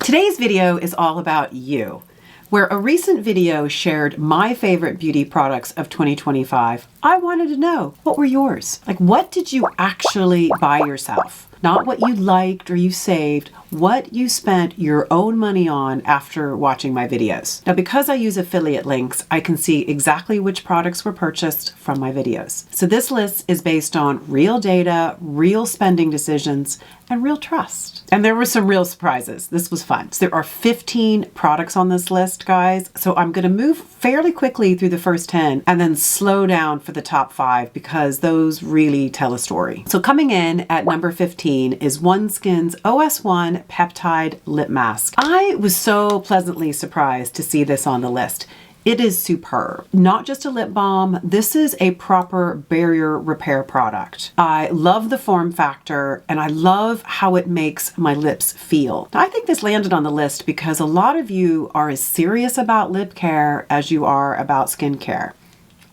Today's video is all about you. Where a recent video shared my favorite beauty products of 2025, I wanted to know, what were yours? Like, what did you actually buy yourself? Not what you liked or you saved, what you spent your own money on after watching my videos. Now, because I use affiliate links, I can see exactly which products were purchased from my videos. So this list is based on real data, real spending decisions, and real trust. And there were some real surprises. This was fun. So there are 15 products on this list, guys. So I'm gonna move fairly quickly through the first 10 and then slow down for the top 5 because those really tell a story. So coming in at number 15 is OneSkin's OS1 Peptide Lip Mask. I was so pleasantly surprised to see this on the list. It is superb. Not just a lip balm, this is a proper barrier repair product. I love the form factor and I love how it makes my lips feel. Now, I think this landed on the list because a lot of you are as serious about lip care as you are about skincare.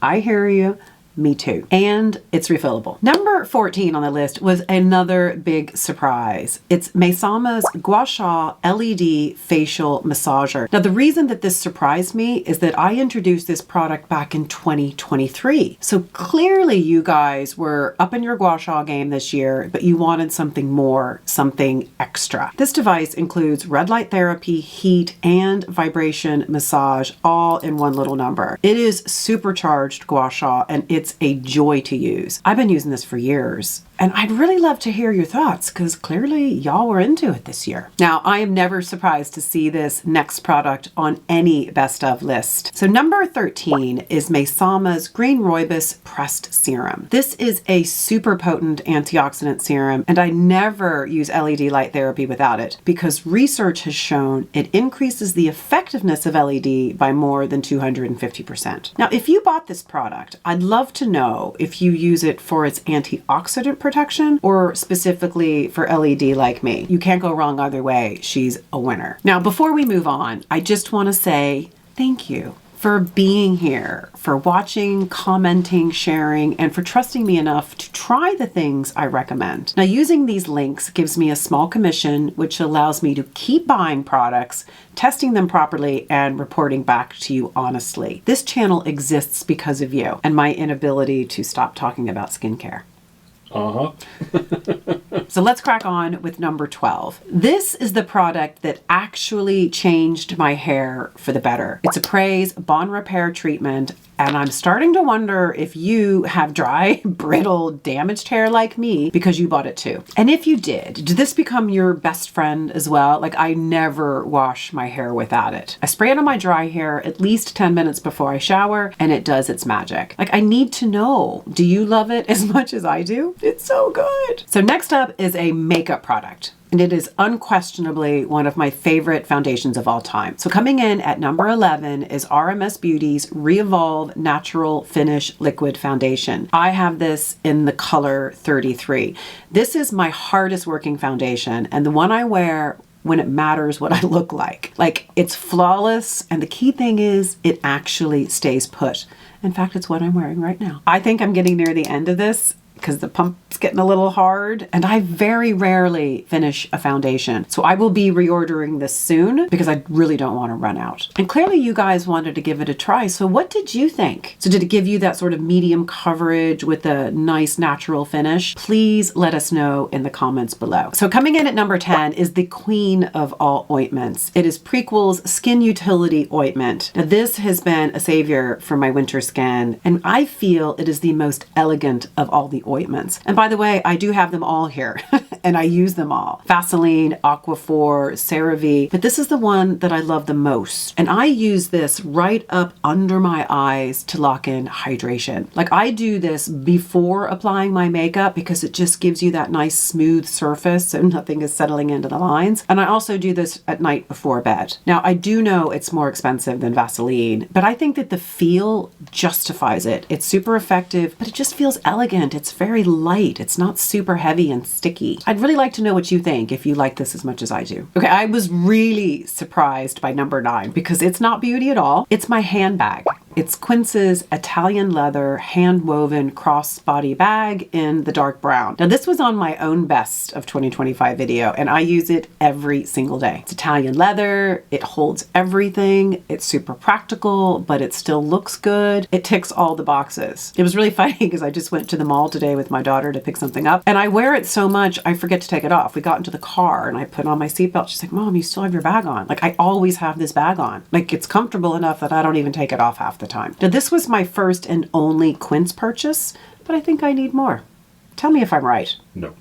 I hear you. Me too. And it's refillable. Number 14 on the list was another big surprise. It's Maysama's Gua Sha LED Facial Massager. Now, the reason that this surprised me is that I introduced this product back in 2023. So clearly you guys were up in your Gua Sha game this year, but you wanted something more, something extra. This device includes red light therapy, heat, and vibration massage all in one little number. It is supercharged Gua Sha and it's a joy to use. I've been using this for years and I'd really love to hear your thoughts because clearly y'all were into it this year. Now, I am never surprised to see this next product on any best of list. So number 13 is Maysama's Green Rooibos Pressed Serum. This is a super potent antioxidant serum and I never use LED light therapy without it because research has shown it increases the effectiveness of LED by more than 250%. Now, if you bought this product, I'd love to know if you use it for its antioxidant protection or specifically for LED like me. You can't go wrong either way. She's a winner. Now, before we move on, I just want to say thank you for being here, for watching, commenting, sharing, and for trusting me enough to try the things I recommend. Now, using these links gives me a small commission, which allows me to keep buying products, testing them properly, and reporting back to you honestly. This channel exists because of you and my inability to stop talking about skincare. So let's crack on with number 12. This is the product that actually changed my hair for the better. It's Epres Bond Repair Treatment, and I'm starting to wonder if you have dry, brittle, damaged hair like me because you bought it too. And if you did this become your best friend as well? Like, I never wash my hair without it. I spray it on my dry hair at least 10 minutes before I shower, and it does its magic. Like, I need to know, do you love it as much as I do? It's so good. So next up is a makeup product. And it is unquestionably one of my favorite foundations of all time. So coming in at number 11 is RMS Beauty's Re-Evolve Natural Finish Liquid Foundation. I have this in the color 33. This is my hardest working foundation and the one I wear when it matters what I look like. Like, it's flawless, and the key thing is it actually stays put. In fact, it's what I'm wearing right now. I think I'm getting near the end of this because the pump's getting a little hard and I very rarely finish a foundation. So I will be reordering this soon because I really don't want to run out. And clearly you guys wanted to give it a try. So what did you think? So did it give you that sort of medium coverage with a nice natural finish? Please let us know in the comments below. So coming in at number 10 is the queen of all ointments. It is Prequel's Skin Utility Ointment. Now, this has been a savior for my winter skin and I feel it is the most elegant of all the ointments. And by the way, I do have them all here and I use them all. Vaseline, Aquaphor, CeraVe, but this is the one that I love the most. And I use this right up under my eyes to lock in hydration. Like, I do this before applying my makeup because it just gives you that nice smooth surface so nothing is settling into the lines. And I also do this at night before bed. Now, I do know it's more expensive than Vaseline, but I think that the feel justifies it. It's super effective, but it just feels elegant. It's very light. It's not super heavy and sticky. I'd really like to know what you think if you like this as much as I do. Okay, I was really surprised by number 9 because it's not beauty at all. It's my handbag. It's Quince's Italian leather hand-woven crossbody bag in the dark brown. Now this was on my own best of 2025 video, and I use it every single day. It's Italian leather, it holds everything, it's super practical, but it still looks good. It ticks all the boxes. It was really funny because I just went to the mall today with my daughter to pick something up, and I wear it so much I forget to take it off. We got into the car and I put on my seatbelt. She's like, Mom, you still have your bag on. Like, I always have this bag on. Like, it's comfortable enough that I don't even take it off half the time. Now this was my first and only Quince purchase, but I think I need more. Tell me if I'm right. No.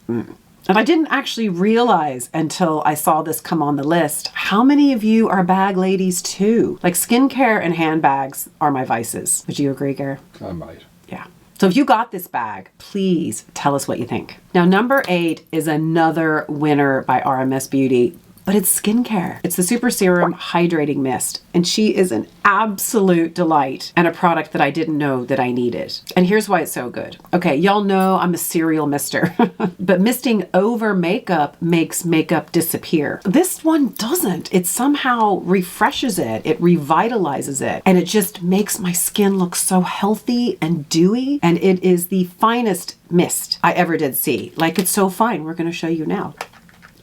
And I didn't actually realize until I saw this come on the list how many of you are bag ladies too. Like, skincare and handbags are my vices. Would you agree, Gare? I might. Yeah. So if you got this bag, please tell us what you think. Now, number 8 is another winner by RMS Beauty, but it's skincare. It's the Super Serum Hydrating Mist, and she is an absolute delight and a product that I didn't know that I needed. And here's why it's so good. Okay, y'all know I'm a serial mister, but misting over makeup makes makeup disappear. This one doesn't. It somehow refreshes it, it revitalizes it, and it just makes my skin look so healthy and dewy, and it is the finest mist I ever did see. Like, it's so fine. We're gonna show you now.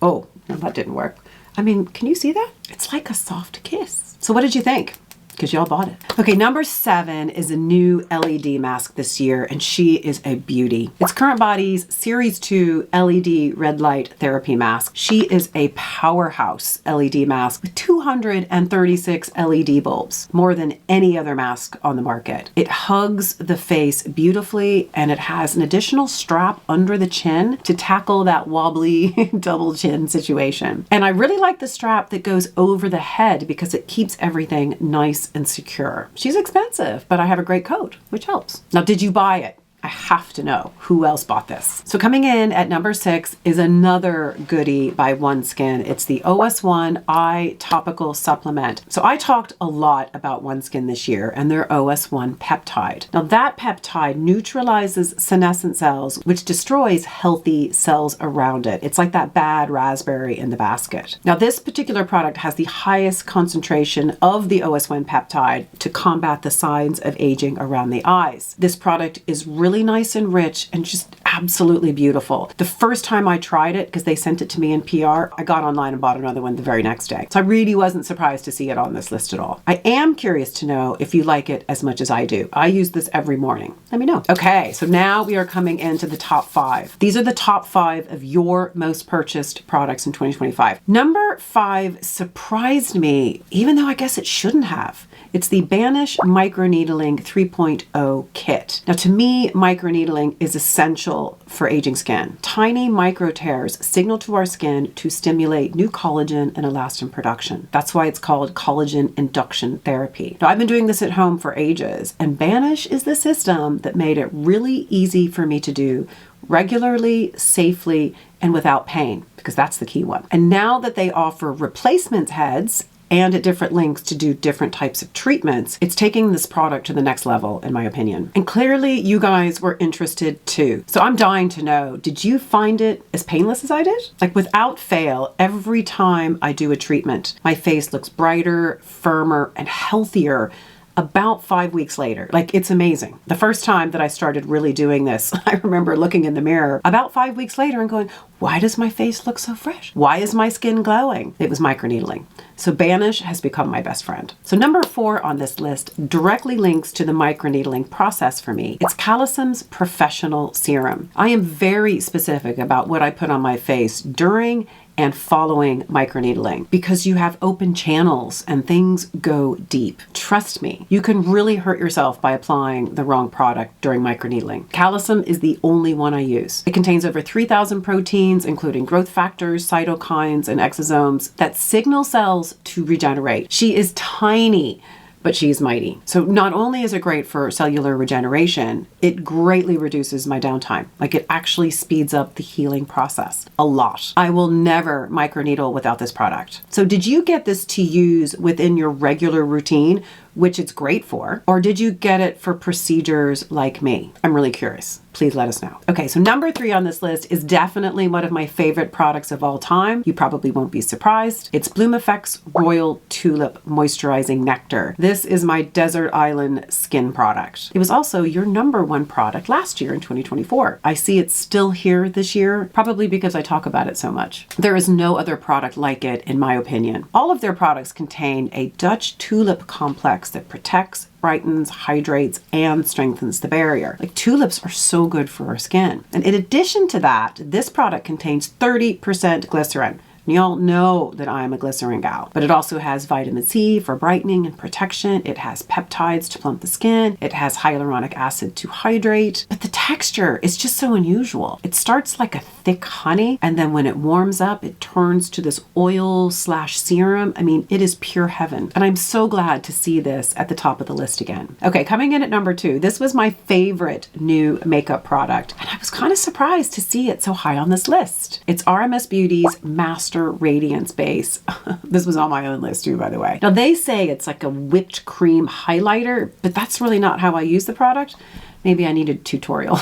Oh, no, that didn't work. I mean, can you see that? It's like a soft kiss. So what did you think? Because y'all bought it. Okay, number 7 is a new LED mask this year, and she is a beauty. It's CurrentBody's Series 2 LED red light therapy mask. She is a powerhouse LED mask with 236 LED bulbs, more than any other mask on the market. It hugs the face beautifully, and it has an additional strap under the chin to tackle that wobbly double chin situation. And I really like the strap that goes over the head because it keeps everything nice and secure. She's expensive, but I have a great code, which helps. Now, did you buy it? I have to know who else bought this. So coming in at number 6 is another goodie by OneSkin. It's the OS1 Eye Topical Supplement. So I talked a lot about OneSkin this year and their OS1 peptide. Now that peptide neutralizes senescent cells, which destroys healthy cells around it. It's like that bad raspberry in the basket. Now this particular product has the highest concentration of the OS1 peptide to combat the signs of aging around the eyes. This product is really nice and rich and just absolutely beautiful. The first time I tried it, because they sent it to me in PR, I got online and bought another one the very next day. So I really wasn't surprised to see it on this list at all. I am curious to know if you like it as much as I do. I use this every morning. Let me know. Okay, so now we are coming into the top 5. These are the top 5 of your most purchased products in 2025. Number 5 surprised me, even though I guess it shouldn't have. It's the Banish Microneedling 3.0 kit. Now, to me, microneedling is essential for aging skin. Tiny micro tears signal to our skin to stimulate new collagen and elastin production. That's why it's called collagen induction therapy. Now, I've been doing this at home for ages, and Banish is the system that made it really easy for me to do regularly, safely, and without pain, because that's the key one. And now that they offer replacement heads and at different links to do different types of treatments, it's taking this product to the next level, in my opinion. And clearly you guys were interested too. So I'm dying to know, did you find it as painless as I did? Like, without fail, every time I do a treatment, my face looks brighter, firmer, and healthier about 5 weeks later. Like, it's amazing. The first time that I started really doing this, I remember looking in the mirror about 5 weeks later and going, why does my face look so fresh? Why is my skin glowing? It was microneedling. So Banish has become my best friend. So number 4 on this list directly links to the microneedling process for me. It's Calecim's Professional Serum. I am very specific about what I put on my face during and following microneedling, because you have open channels and things go deep. Trust me, you can really hurt yourself by applying the wrong product during microneedling. Calecim is the only one I use. It contains over 3,000 proteins, including growth factors, cytokines, and exosomes that signal cells to regenerate. She is tiny, but she is mighty. So not only is it great for cellular regeneration, it greatly reduces my downtime. Like, it actually speeds up the healing process a lot. I will never microneedle without this product. So did you get this to use within your regular routine which it's great for, or did you get it for procedures like me? I'm really curious. Please let us know. Okay, so number 3 on this list is definitely one of my favorite products of all time. You probably won't be surprised. It's Bloomeffects Royal Tulip Moisturizing Nectar. This is my desert island skin product. It was also your number 1 product last year in 2024. I see it's still here this year, probably because I talk about it so much. There is no other product like it, in my opinion. All of their products contain a Dutch tulip complex that protects, brightens, hydrates, and strengthens the barrier. Like, tulips are so good for our skin. And in addition to that, this product contains 30% glycerin. And y'all know that I'm a glycerin gal, but it also has vitamin C for brightening and protection. It has peptides to plump the skin. It has hyaluronic acid to hydrate. But the texture is just so unusual. It starts like a thick honey, and then when it warms up, it turns to this oil/serum. I mean, it is pure heaven. And I'm so glad to see this at the top of the list again. Okay, coming in at number 2, this was my favorite new makeup product, and I was kind of surprised to see it so high on this list. It's RMS Beauty's Master Radiance Base. This was on my own list too, by the way. Now, they say it's like a whipped cream highlighter, but that's really not how I use the product. Maybe I need a tutorial.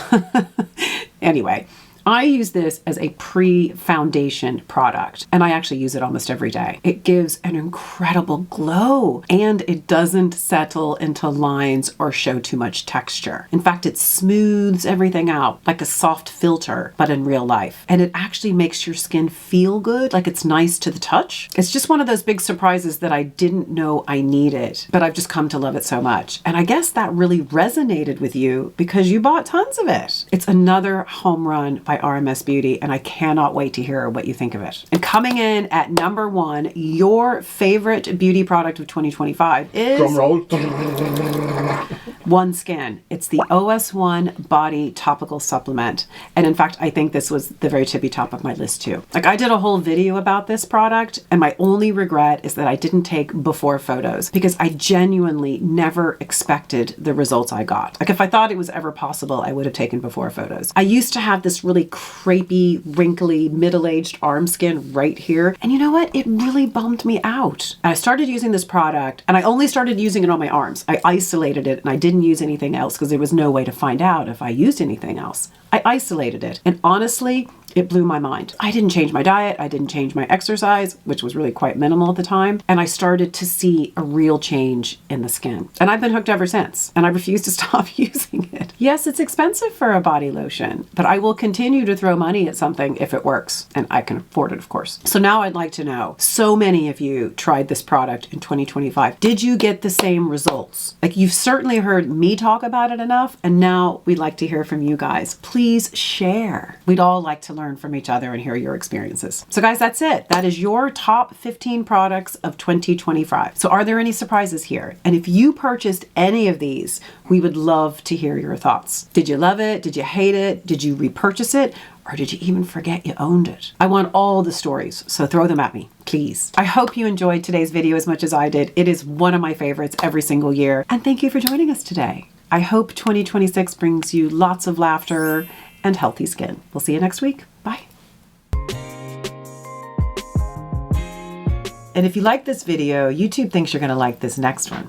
Anyway, I use this as a pre-foundation product, and I actually use it almost every day. It gives an incredible glow, and it doesn't settle into lines or show too much texture. In fact, it smooths everything out like a soft filter, but in real life. And it actually makes your skin feel good, like it's nice to the touch. It's just one of those big surprises that I didn't know I needed, but I've just come to love it so much. And I guess that really resonated with you because you bought tons of it. It's another home run by RMS Beauty, and I cannot wait to hear what you think of it. And coming in at number 1, your favorite beauty product of 2025 is OneSkin. It's the OS1 Body Topical Supplement. And in fact, I think this was the very tippy top of my list too. Like, I did a whole video about this product, and my only regret is that I didn't take before photos because I genuinely never expected the results I got. Like, if I thought it was ever possible, I would have taken before photos. I used to have this really crepey, wrinkly, middle-aged arm skin right here. And you know what? It really bummed me out. I started using this product, and I only started using it on my arms. I isolated it, and I didn't use anything else because there was no way to find out if I used anything else. I isolated it, and honestly, it blew my mind. I didn't change my diet. I didn't change my exercise, which was really quite minimal at the time. And I started to see a real change in the skin. And I've been hooked ever since. And I refuse to stop using it. Yes, it's expensive for a body lotion, but I will continue to throw money at something if it works. And I can afford it, of course. So now I'd like to know, so many of you tried this product in 2025. Did you get the same results? Like, you've certainly heard me talk about it enough. And now we'd like to hear from you guys. Please share. We'd all like to learn from each other and hear your experiences. So guys, that's it. That is your top 15 products of 2025. So are there any surprises here? And if you purchased any of these, we would love to hear your thoughts. Did you love it? Did you hate it? Did you repurchase it? Or did you even forget you owned it? I want all the stories, so throw them at me, please. I hope you enjoyed today's video as much as I did. It is one of my favorites every single year. And thank you for joining us today. I hope 2026 brings you lots of laughter and healthy skin. We'll see you next week. Bye. And if you like this video, YouTube thinks you're going to like this next one.